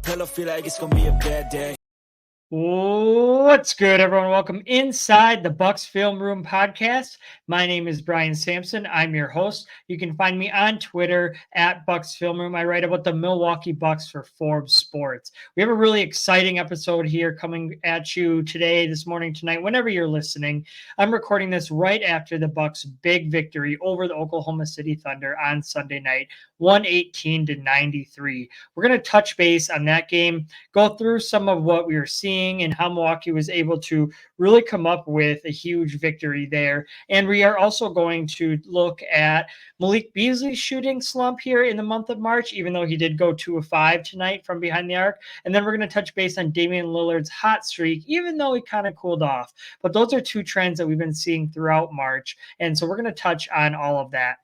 pillow, feel like it's gonna be a bad day. What's good, everyone? Welcome inside the Bucks Film Room podcast. My name is Brian Sampson. I'm your host. You can find me on Twitter at Bucks Film Room. I write about the Milwaukee Bucks for Forbes Sports. We have a really exciting episode here coming at you today, this morning, tonight, whenever you're listening. I'm recording this right after the Bucks' big victory over the Oklahoma City Thunder on Sunday night, 118-93. We're going to touch base on that game, go through some of what we were seeing and how Milwaukee was able to really come up with a huge victory there. And we are also going to look at Malik Beasley's shooting slump here in the month of March, even though he did go 2 of 5 tonight from behind the arc. And then we're going to touch base on Damian Lillard's hot streak, even though he kind of cooled off. But those are two trends that we've been seeing throughout March. And so we're going to touch on all of that.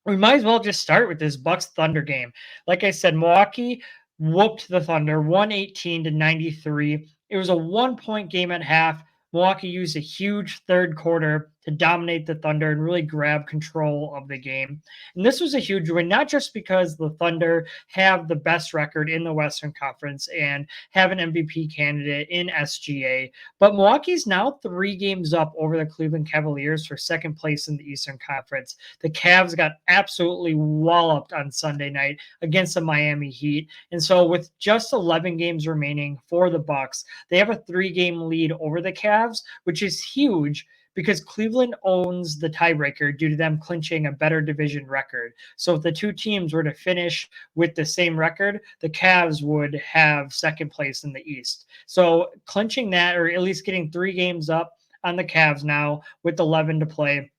We might as well just start with this Bucks Thunder game. Like I said, Milwaukee whooped the Thunder 118-93. It was a 1-point game at half. Milwaukee used a huge third quarter to dominate the Thunder and really grab control of the game. And this was a huge win, not just because the Thunder have the best record in the Western Conference and have an MVP candidate in SGA, but Milwaukee's now 3 games up over the Cleveland Cavaliers for second place in the Eastern Conference. The Cavs got absolutely walloped on Sunday night against the Miami Heat. And so with just 11 games remaining for the Bucks, they have a 3-game lead over the Cavs, which is huge because Cleveland owns the tiebreaker due to them clinching a better division record. So if the two teams were to finish with the same record, the Cavs would have second place in the East. So clinching that, or at least getting 3 games up on the Cavs now with 11 to play,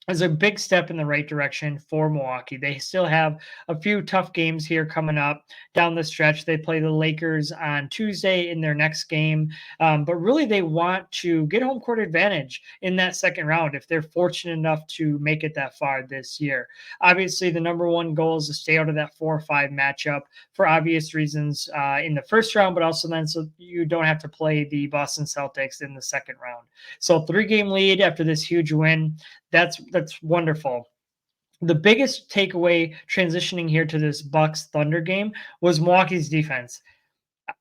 is a big step in the right direction for Milwaukee. They still have a few tough games here coming up down the stretch. They play the Lakers on Tuesday in their next game, but really they want to get home court advantage in that second round if they're fortunate enough to make it that far this year. Obviously, the number one goal is to stay out of that 4 or 5 matchup for obvious reasons in the first round, but also then so you don't have to play the Boston Celtics in the second round. So 3-game lead after this huge win. That's wonderful. The biggest takeaway transitioning here to this Bucks Thunder game was Milwaukee's defense.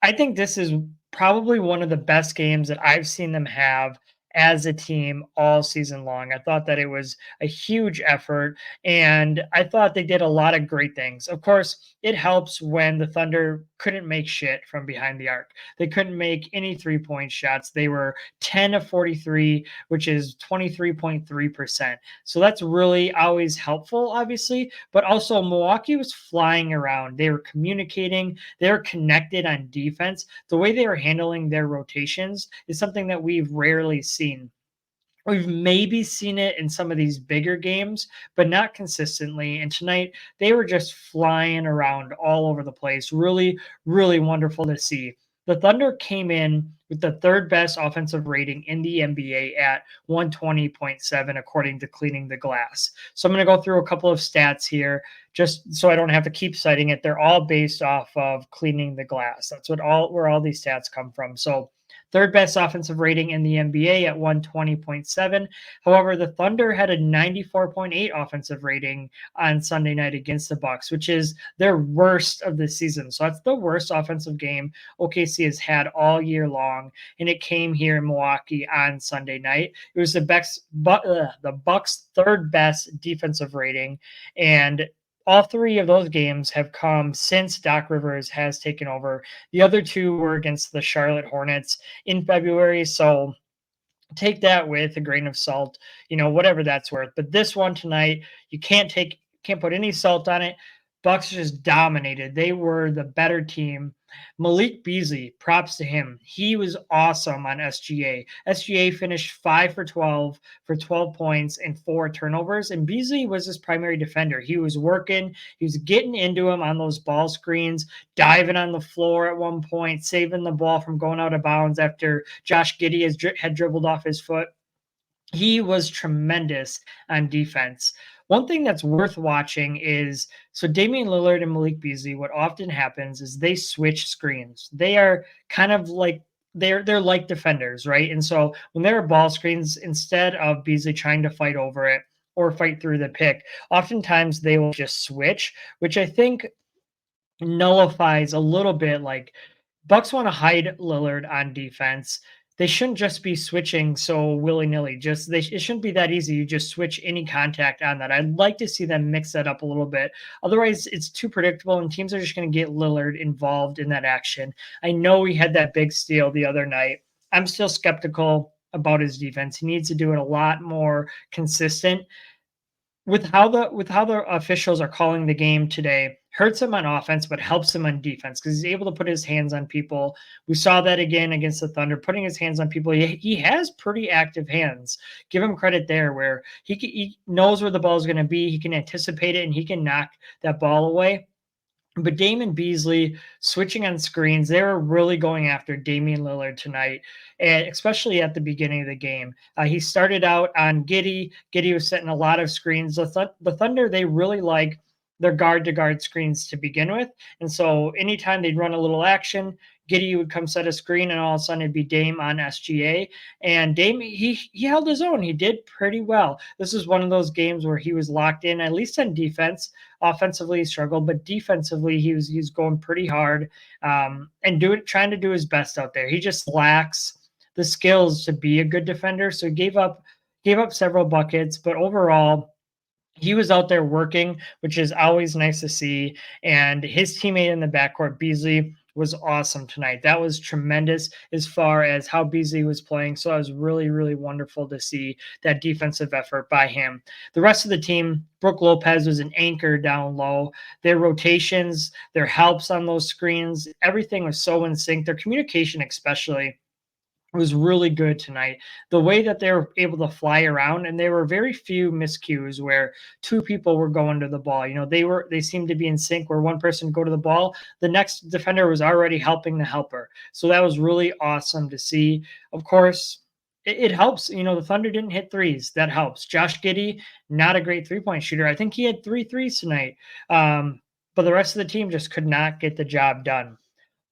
I think this is probably one of the best games that I've seen them have as a team all season long. I thought that it was a huge effort, and I thought they did a lot of great things. Of course, it helps when the Thunder couldn't make shit from behind the arc. They couldn't make any 3-point shots. They were 10 of 43, which is 23.3%. So that's really always helpful, obviously, but also Milwaukee was flying around. They were communicating. They were connected on defense. The way they were handling their rotations is something that we've rarely seen. We've maybe seen it in some of these bigger games, but not consistently. And tonight, they were just flying around all over the place. Really, really wonderful to see. The Thunder came in with the 3rd best offensive rating in the NBA at 120.7, according to Cleaning the Glass. So I'm going to go through a couple of stats here, just so I don't have to keep citing it. They're all based off of Cleaning the Glass. That's where all these stats come from. So 3rd best offensive rating in the NBA at 120.7. However, the Thunder had a 94.8 offensive rating on Sunday night against the Bucks, which is their worst of the season. So that's the worst offensive game OKC has had all year long, and it came here in Milwaukee on Sunday night. It was the Bucks' 3rd best defensive rating, and all 3 of those games have come since Doc Rivers has taken over. The other 2 were against the Charlotte Hornets in February. So take that with a grain of salt, whatever that's worth. But this one tonight, you can't put any salt on it. Bucks just dominated. They were the better team. Malik Beasley, props to him. He was awesome on SGA. SGA finished 5 for 12 for 12 points and 4 turnovers, and Beasley was his primary defender. He was working. He was getting into him on those ball screens, diving on the floor at one point, saving the ball from going out of bounds after Josh Giddey had dribbled off his foot. He was tremendous on defense. One thing that's worth watching is, so Damian Lillard and Malik Beasley, what often happens is they switch screens. They are kind of like, they're like defenders, right? And so when there are ball screens, instead of Beasley trying to fight over it or fight through the pick, oftentimes they will just switch, which I think nullifies a little bit. Like, Bucks want to hide Lillard on defense. They shouldn't just be switching so willy-nilly. It shouldn't be that easy. You just switch any contact on that. I'd like to see them mix that up a little bit. Otherwise, it's too predictable, and teams are just going to get Lillard involved in that action. I know he had that big steal the other night. I'm still skeptical about his defense. He needs to do it a lot more consistent. With how the officials are calling the game today, hurts him on offense but helps him on defense because he's able to put his hands on people. We saw that again against the Thunder, putting his hands on people. He has pretty active hands. Give him credit there, where he knows where the ball is going to be. He can anticipate it and he can knock that ball away. But Damian Beasley switching on screens, they were really going after Damian Lillard tonight, and especially at the beginning of the game. He started out on Giddey. Giddey was setting a lot of screens. The Thunder, they really like their guard-to-guard screens to begin with. And so anytime they'd run a little action, Giddey would come set a screen, and all of a sudden it'd be Dame on SGA. And Dame, he held his own. He did pretty well. This is one of those games where he was locked in, at least on defense. Offensively, he struggled, but defensively, he's going pretty hard, and trying to do his best out there. He just lacks the skills to be a good defender. So he gave up several buckets, but overall, he was out there working, which is always nice to see. And his teammate in the backcourt, Beasley, was awesome tonight. That was tremendous as far as how Beasley was playing. So it was really, really wonderful to see that defensive effort by him. The rest of the team, Brook Lopez was an anchor down low. Their rotations, their helps on those screens, everything was so in sync. Their communication especially was really good tonight. The way that they were able to fly around, and there were very few miscues where two people were going to the ball. They seemed to be in sync where one person would go to the ball, the next defender was already helping the helper. So that was really awesome to see. Of course, it helps. The Thunder didn't hit threes. That helps. Josh Giddey, not a great three-point shooter. I think he had 3 threes tonight. But the rest of the team just could not get the job done.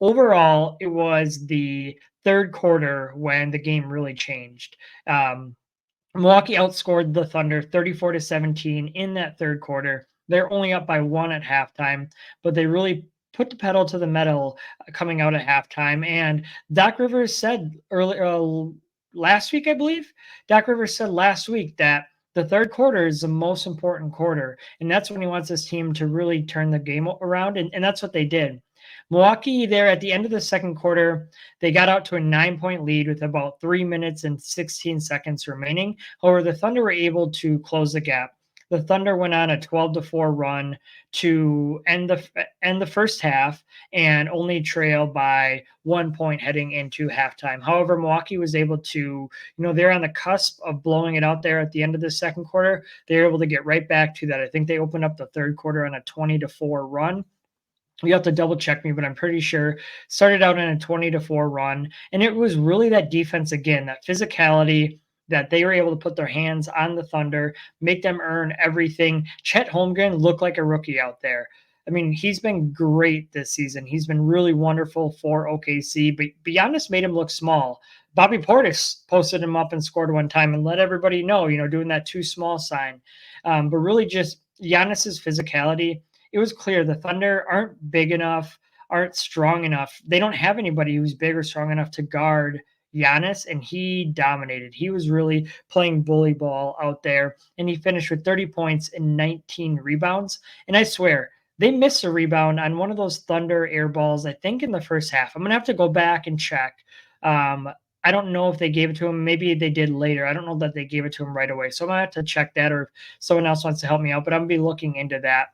Overall, it was the third quarter when the game really changed. Milwaukee outscored the Thunder 34-17 in that third quarter. They're only up by 1 at halftime, but they really put the pedal to the metal coming out at halftime. And Doc Rivers said last week, I believe, Doc Rivers said last week that the third quarter is the most important quarter, and that's when he wants his team to really turn the game around, and that's what they did. Milwaukee, there at the end of the second quarter, they got out to a 9-point lead with about 3 minutes and 16 seconds remaining. However, the Thunder were able to close the gap. The Thunder went on a 12-4 run to end the first half and only trail by 1 point heading into halftime. However, Milwaukee was able to, they're on the cusp of blowing it out there at the end of the second quarter. They were able to get right back to that. I think they opened up the third quarter on a 20-4 run. You have to double check me, but I'm pretty sure started out in a 20-4 run. And it was really that defense again, that physicality, that they were able to put their hands on the Thunder, make them earn everything. Chet Holmgren looked like a rookie out there. I mean, he's been great this season. He's been really wonderful for OKC, but Giannis made him look small. Bobby Portis posted him up and scored one time and let everybody know, doing that too small sign. But really just Giannis's physicality, it was clear the Thunder aren't big enough, aren't strong enough. They don't have anybody who's big or strong enough to guard Giannis, and he dominated. He was really playing bully ball out there, and he finished with 30 points and 19 rebounds. And I swear, they missed a rebound on one of those Thunder air balls, I think, in the first half. I'm going to have to go back and check. I don't know if they gave it to him. Maybe they did later. I don't know that they gave it to him right away. So I'm going to have to check that, or if someone else wants to help me out, but I'm going to be looking into that.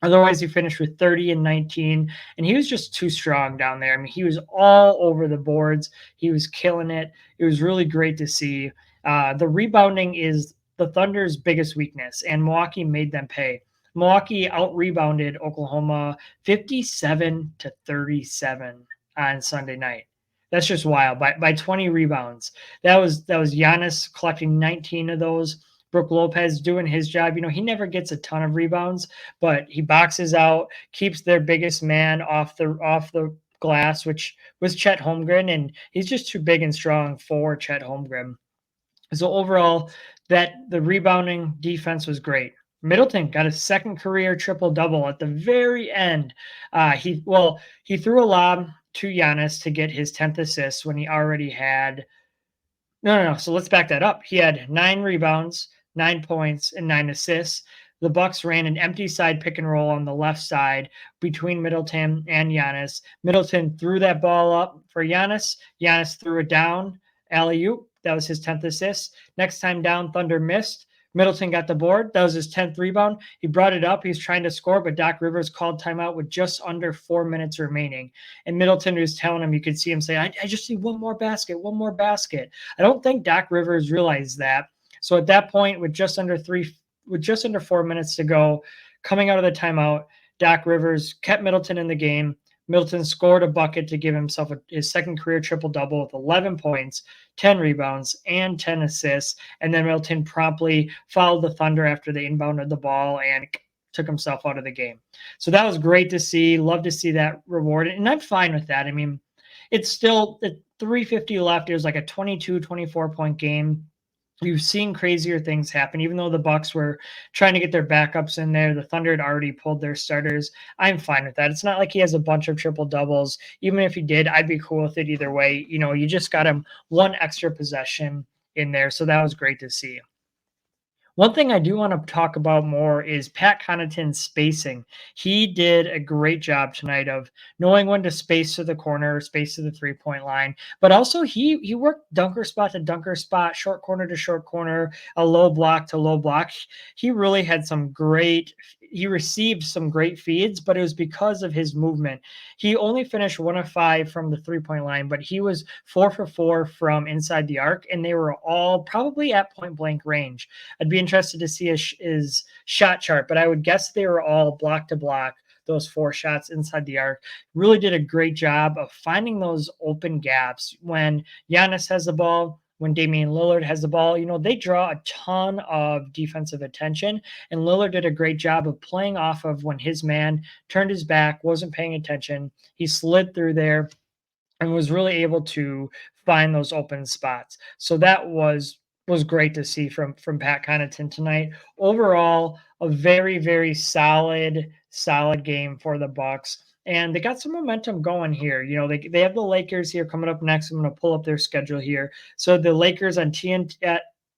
Otherwise, he finished with 30 and 19, and he was just too strong down there. I mean, he was all over the boards. He was killing it. It was really great to see. The rebounding is the Thunder's biggest weakness, and Milwaukee made them pay. Milwaukee out-rebounded Oklahoma 57-37 on Sunday night. That's just wild. By 20 rebounds. That was Giannis collecting 19 of those. Brook Lopez doing his job. He never gets a ton of rebounds, but he boxes out, keeps their biggest man off the glass, which was Chet Holmgren, and he's just too big and strong for Chet Holmgren. So overall, the rebounding defense was great. Middleton got his second career triple double at the very end. He threw a lob to Giannis to get his 10th assist when he already had no. So let's back that up. He had 9 rebounds, 9 points, and 9 assists. The Bucks ran an empty side pick and roll on the left side between Middleton and Giannis. Middleton threw that ball up for Giannis. Giannis threw it down, alley-oop. That was his 10th assist. Next time down, Thunder missed. Middleton got the board. That was his 10th rebound. He brought it up. He was trying to score, but Doc Rivers called timeout with just under 4 minutes remaining. And Middleton was telling him, you could see him say, I just need one more basket, one more basket. I don't think Doc Rivers realized that. So at that point, with just under 4 minutes to go, coming out of the timeout, Doc Rivers kept Middleton in the game. Middleton scored a bucket to give himself his second career triple-double with 11 points, 10 rebounds, and 10 assists. And then Middleton promptly fouled the Thunder after they inbounded the ball and took himself out of the game. So that was great to see. Love to see that rewarded. And I'm fine with that. I mean, it's still at 3:50 left. It was like a 22, 24-point game. We've seen crazier things happen, even though the Bucks were trying to get their backups in there. The Thunder had already pulled their starters. I'm fine with that. It's not like he has a bunch of triple doubles. Even if he did, I'd be cool with it either way. You know, you just got him one extra possession in there. So that was great to see. One thing I do want to talk about more is Pat Connaughton's spacing. He did a great job tonight of knowing when to space to the corner, space to the three-point line, but also he worked dunker spot to dunker spot, short corner to short corner, a low block to low block. He really had he received some great feeds, but it was because of his movement. He only finished 1 of 5 from the three-point line, but he was 4 for 4 from inside the arc, and they were all probably at point-blank range. I'd be interested to see his shot chart, but I would guess they were all block to block, those 4 shots inside the arc. Really did a great job of finding those open gaps when Giannis has the ball, when Damian Lillard has the ball. You know, they draw a ton of defensive attention, and Lillard did a great job of playing off of when his man turned his back, wasn't paying attention. He slid through there and was really able to find those open spots. So that was great to see from Pat Connaughton tonight. Overall, a very, very solid game for the Bucks. And they got some momentum going here. You know, they have the Lakers here coming up next. I'm going to pull up their schedule here. So the Lakers on TNT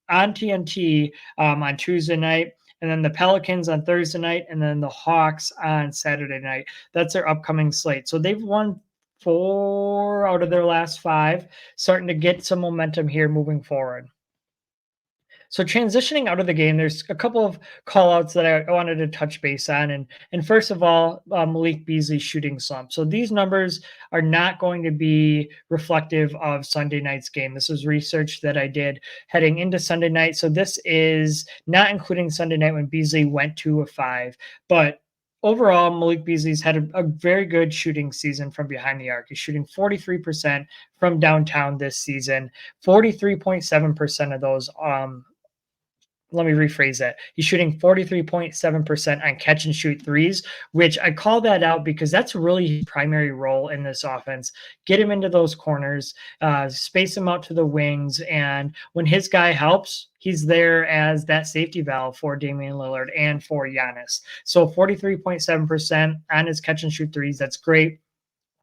on Tuesday night, and then the Pelicans on Thursday night, and then the Hawks on Saturday night. That's their upcoming slate. So they've won 4 out of their last 5, starting to get some momentum here moving forward. So transitioning out of the game, there's a couple of call-outs that I wanted to touch base on. And first of all, Malik Beasley shooting slump. So these numbers are not going to be reflective of Sunday night's game. This was research that I did heading into Sunday night. So this is not including Sunday night when Beasley went 2 of 5. But overall, Malik Beasley's had a very good shooting season from behind the arc. He's shooting 43% from downtown this season, 43.7% of those let me rephrase that. He's shooting 43.7% on catch and shoot threes, which I call that out because that's really his primary role in this offense. Get him into those corners, space him out to the wings. And when his guy helps, he's there as that safety valve for Damian Lillard and for Giannis. So 43.7% on his catch and shoot threes. That's great.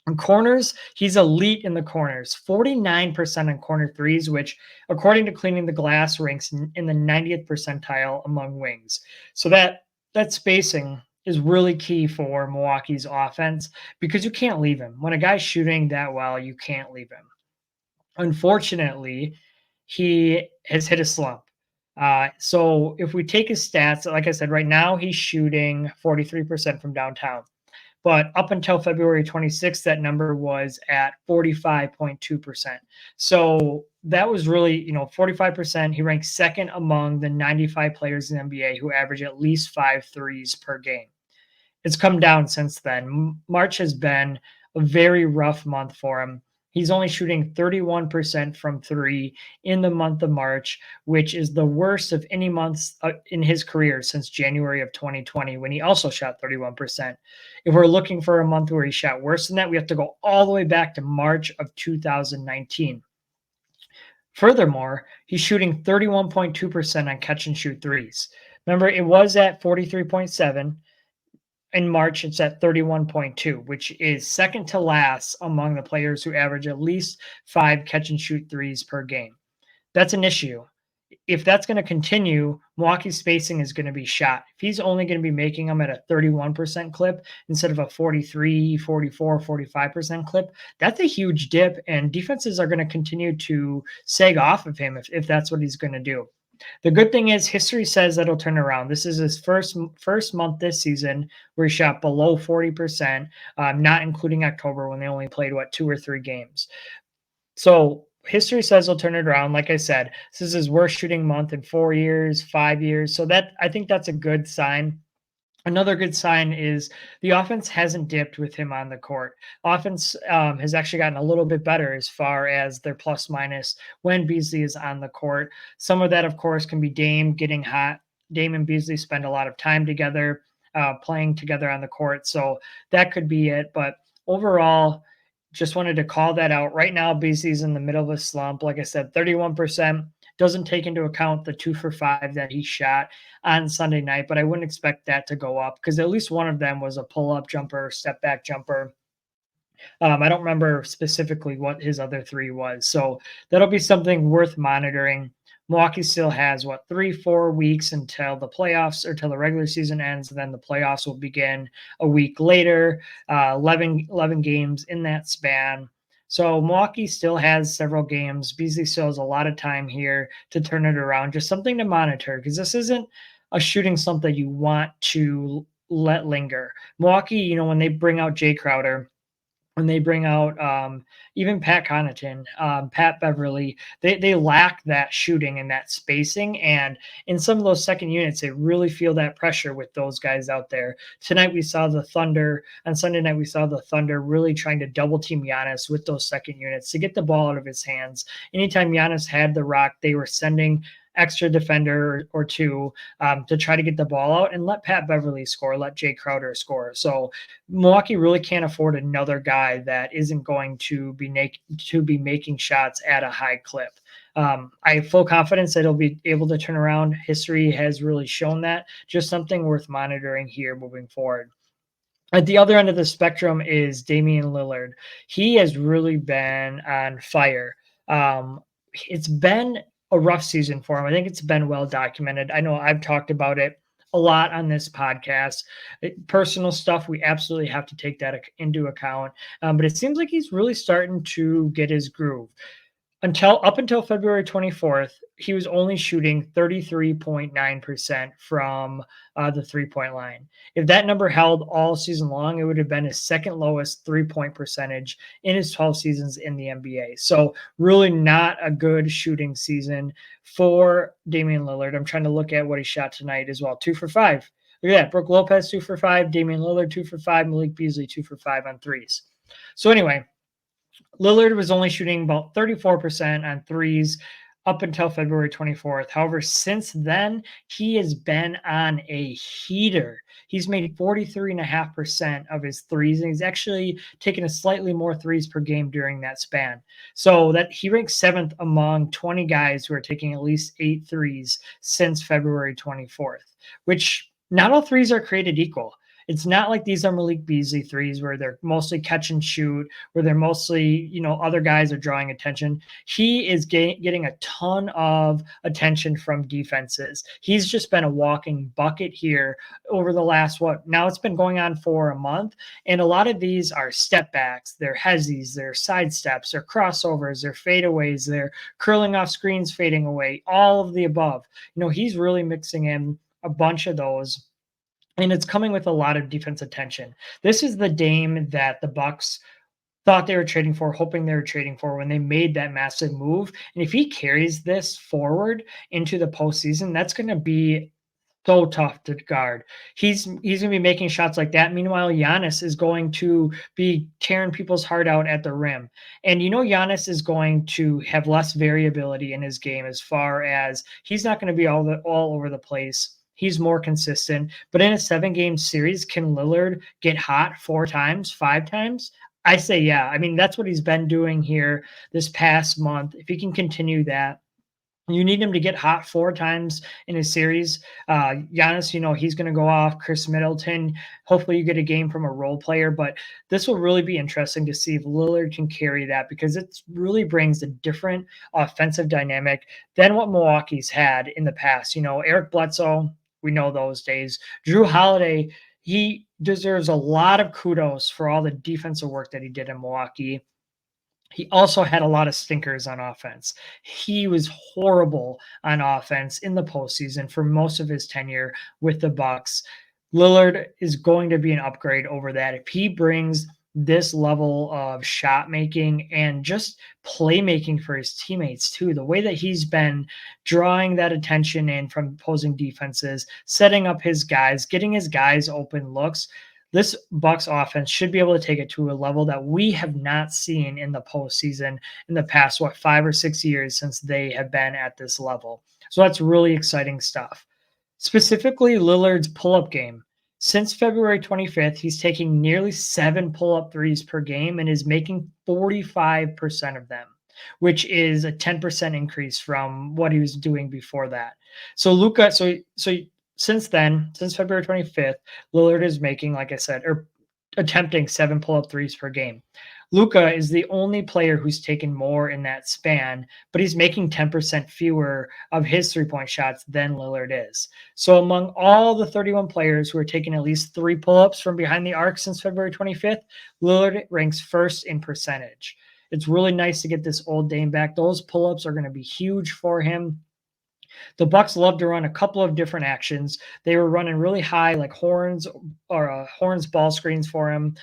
In corners, he's elite in the corners, 49% on corner threes, which, according to Cleaning the Glass, ranks in the 90th percentile among wings. So that spacing is really key for Milwaukee's offense because you can't leave him. When a guy's shooting that well, you can't leave him. Unfortunately, he has hit a slump. So if we take his stats, like I said, right now he's shooting 43% from downtown. But up until February 26th, that number was at 45.2%. So that was really, 45%. He ranks second among the 95 players in the NBA who average at least 5 threes per game. It's come down since then. March has been a very rough month for him. He's only shooting 31% from 3 in the month of March, which is the worst of any month in his career since January of 2020, when he also shot 31%. If we're looking for a month where he shot worse than that, we have to go all the way back to March of 2019. Furthermore, he's shooting 31.2% on catch and shoot threes. Remember, it was at 43.7. In March, it's at 31.2, which is second to last among the players who average at least 5 catch and shoot threes per game. That's an issue. If that's going to continue, Milwaukee's spacing is going to be shot. If he's only going to be making them at a 31% clip instead of a 43, 44, 45% clip, that's a huge dip, and defenses are going to continue to sag off of him if that's what he's going to do. The good thing is history says that he'll turn around. This is his first month this season where he shot below 40%, not including October when they only played, 2 or 3 games. So history says he'll turn it around. Like I said, this is his worst shooting month in 4 years, 5 years. So I think that's a good sign. Another good sign is the offense hasn't dipped with him on the court. Offense has actually gotten a little bit better as far as their plus minus when Beasley is on the court. Some of that, of course, can be Dame getting hot. Dame and Beasley spend a lot of time together, playing together on the court. So that could be it. But overall, just wanted to call that out. Right now, Beasley's in the middle of a slump. Like I said, 31%. Doesn't take into account the 2 for 5 that he shot on Sunday night, but I wouldn't expect that to go up because at least one of them was a pull-up jumper, step-back jumper. I don't remember specifically what his other 3 was. So that'll be something worth monitoring. Milwaukee still has 3-4 weeks until the playoffs or till the regular season ends. And then the playoffs will begin a week later, 11 games in that span. So Milwaukee still has several games. Beasley still has a lot of time here to turn it around. Just something to monitor because this isn't a shooting slump that you want to let linger. Milwaukee, when they bring out Jay Crowder, when they bring out even Pat Connaughton, Pat Beverly, they lack that shooting and that spacing. And in some of those second units, they really feel that pressure with those guys out there. Tonight, we saw the Thunder. On Sunday night, we saw the Thunder really trying to double team Giannis with those second units to get the ball out of his hands. Anytime Giannis had the rock, they were sending extra defender or 2 to try to get the ball out and let Pat Beverly score, let Jay Crowder score. So Milwaukee really can't afford another guy that isn't going to be making shots at a high clip. I have full confidence that he'll be able to turn around. History has really shown that. Just something worth monitoring here moving forward. At the other end of the spectrum is Damian Lillard. He has really been on fire. It's been a rough season for him. I think it's been well documented. I know I've talked about it a lot on this podcast. Personal stuff, we absolutely have to take that into account. But it seems like he's really starting to get his groove. Up until February 24th, he was only shooting 33.9% from the 3-point line. If that number held all season long, it would have been his second lowest 3-point percentage in his 12 seasons in the NBA. So really not a good shooting season for Damian Lillard. I'm trying to look at what he shot tonight as well. 2 for 5. Look at that. Brook Lopez, 2 for 5. Damian Lillard, 2 for 5. Malik Beasley, 2 for 5 on threes. So anyway, Lillard was only shooting about 34% on threes up until February 24th. However, since then, he has been on a heater. He's made 43.5% of his threes, and he's actually taken a slightly more threes per game during that span. So that he ranks 7th among 20 guys who are taking at least 8 threes since February 24th, which not all threes are created equal. It's not like these are Malik Beasley threes where they're mostly catch and shoot, where they're mostly, other guys are drawing attention. He is getting a ton of attention from defenses. He's just been a walking bucket here over the last, now it's been going on for a month. And a lot of these are step backs, they're hezzies, they're side steps, they're crossovers, they're fadeaways, they're curling off screens, fading away, all of the above. He's really mixing in a bunch of those. And it's coming with a lot of defense attention. This is the Dame that the Bucks thought they were trading for, hoping they were trading for when they made that massive move. And if he carries this forward into the postseason, that's going to be so tough to guard. He's going to be making shots like that. Meanwhile, Giannis is going to be tearing people's heart out at the rim. And Giannis is going to have less variability in his game as far as he's not going to be all over the place. He's more consistent. But in a 7-game series, can Lillard get hot 4 times, 5 times? I say yeah. I mean, that's what he's been doing here this past month. If he can continue that, You need him to get hot 4 times in a series. Giannis, he's going to go off. Chris Middleton, hopefully you get a game from a role player, but this will really be interesting to see if Lillard can carry that, because it really brings a different offensive dynamic than what Milwaukee's had in the past. Eric Bledsoe, we know those days. Drew Holiday, he deserves a lot of kudos for all the defensive work that he did in Milwaukee. He also had a lot of stinkers on offense. He was horrible on offense in the postseason for most of his tenure with the Bucks. Lillard is going to be an upgrade over that. If he brings this level of shot making and just playmaking for his teammates too, the way that he's been drawing that attention in from opposing defenses, setting up his guys, getting his guys open looks, this Bucks offense should be able to take it to a level that we have not seen in the postseason in the past, 5 or 6 years since they have been at this level. So that's really exciting stuff. Specifically, Lillard's pull-up game. Since February 25th, he's taking nearly 7 pull-up threes per game and is making 45% of them, which is a 10% increase from what he was doing before that. So Luka, so since then, since February 25th, Lillard is making, like I said, or attempting 7 pull-up threes per game. Luka is the only player who's taken more in that span, but he's making 10% fewer of his three-point shots than Lillard is. So among all the 31 players who are taking at least 3 pull-ups from behind the arc since February 25th, Lillard ranks first in percentage. It's really nice to get this old Dame back. Those pull-ups are going to be huge for him. The Bucks love to run a couple of different actions. They were running really high, like horns ball screens for him.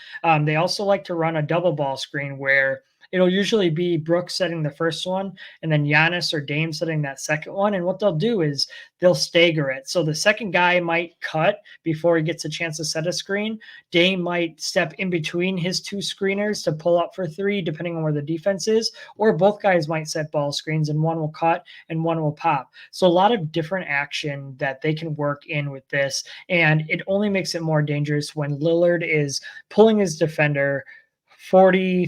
They also like to run a double ball screen where it'll usually be Brooks setting the first one and then Giannis or Dame setting that second one. And what they'll do is they'll stagger it. So the second guy might cut before he gets a chance to set a screen. Dame might step in between his 2 screeners to pull up for 3, depending on where the defense is, or both guys might set ball screens and one will cut and one will pop. So a lot of different action that they can work in with this. And it only makes it more dangerous when Lillard is pulling his defender 40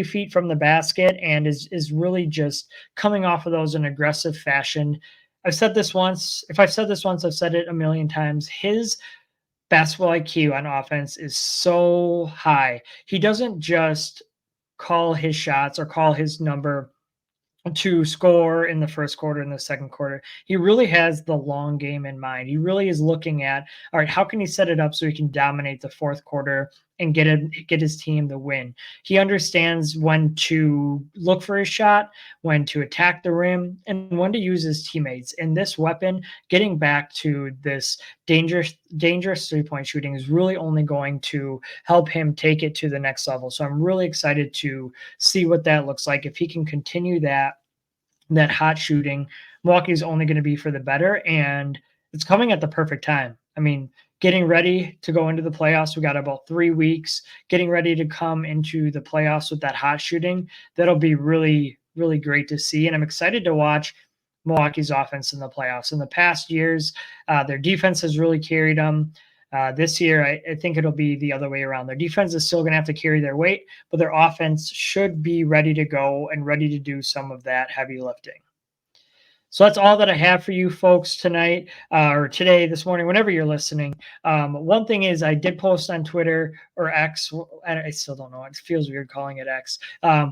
feet from the basket and is really just coming off of those in aggressive fashion. I've said this once. If I've said this once, I've said it a million times. His basketball IQ on offense is so high. He doesn't just call his shots or call his number to score in the first quarter and the second quarter. He really has the long game in mind. He really is looking at, all right, how can he set it up so he can dominate the fourth quarter and get his team the win? He understands when to look for his shot, when to attack the rim, and when to use his teammates. And this weapon, getting back to this dangerous three-point shooting, is really only going to help him take it to the next level. So I'm really excited to see what that looks like. If he can continue that hot shooting, Milwaukee's only going to be for the better, and it's coming at the perfect time. I mean, getting ready to go into the playoffs, we got about 3 weeks, getting ready to come into the playoffs with that hot shooting. That'll be really, really great to see, and I'm excited to watch Milwaukee's offense in the playoffs. In the past years, their defense has really carried them. This year, I think it'll be the other way around. Their defense is still going to have to carry their weight, but their offense should be ready to go and ready to do some of that heavy lifting. So that's all that I have for you folks tonight or today, this morning, whenever you're listening. One thing is I did post on Twitter or X. I still don't know. It feels weird calling it X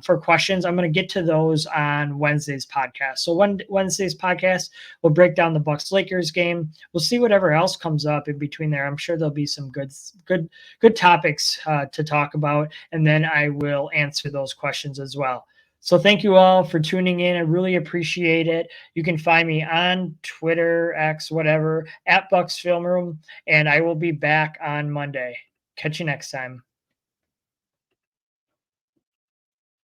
for questions. I'm going to get to those on Wednesday's podcast. So Wednesday's podcast, we'll break down the Bucks-Lakers game. We'll see whatever else comes up in between there. I'm sure there'll be some good topics to talk about, and then I will answer those questions as well. So thank you all for tuning in. I really appreciate it. You can find me on Twitter, X, whatever, at Bucks Film Room, and I will be back on Monday. Catch you next time.